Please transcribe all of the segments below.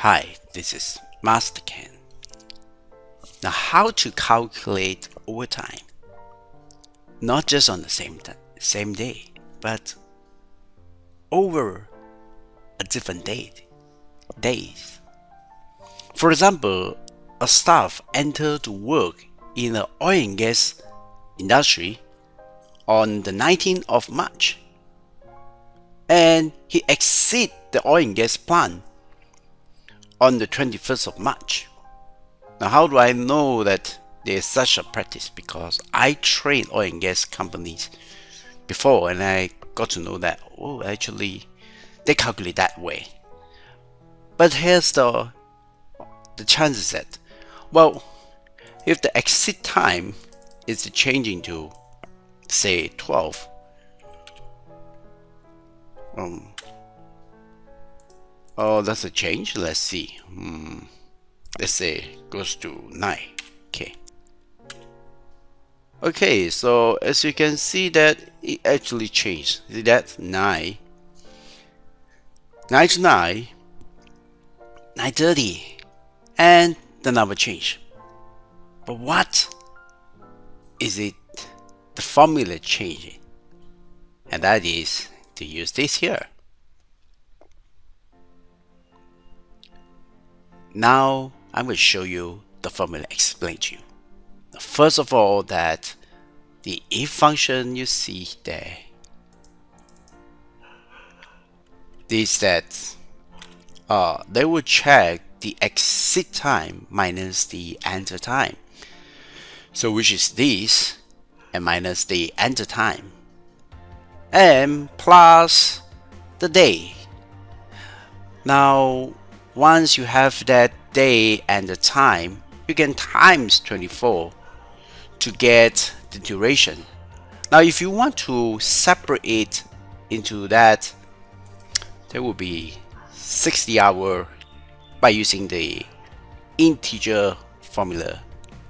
Hi, this is Master Ken. Now, how to calculate overtime? Not just on the same day, but over a different days. For example, a staff entered to work in the oil and gas industry on the 19th of March, and he exceed the oil and gas plant on the 21st of March. Now, how do I know that there is such a practice? Because I trained oil and gas companies before, and I got to know that actually they calculate that way. But here's the chances that, if the exit time is changing to say 12, that's a change. Let's see. Let's say goes to 9. Okay, so as you can see that it actually changed. See that 9 to 9, 9:30, and the number changed. But what is it? The formula changing, and that is to use this here. Now I'm going to show you the formula, explain to you. First of all, that the if function you see there, this that they will check the exit time minus the enter time. So which is this, and minus the enter time, and plus the day. Now once you have that day and the time, you can times 24 to get the duration. Now if you want to separate it into that, there will be 60 hours by using the integer formula.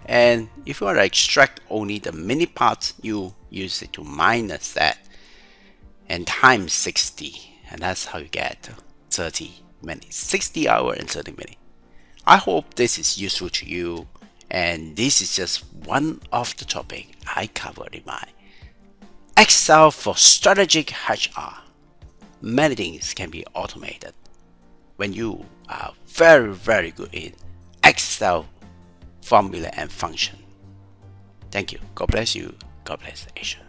And if you want to extract only the minute parts, you use it to minus that and times 60, and that's how you get 30 minutes, 60 hours and 30 minutes. I hope this is useful to you, and this is just one of the topics I covered in my Excel for Strategic HR. Many things can be automated when you are very good in Excel formula and function. Thank you. God bless you. God bless Asia.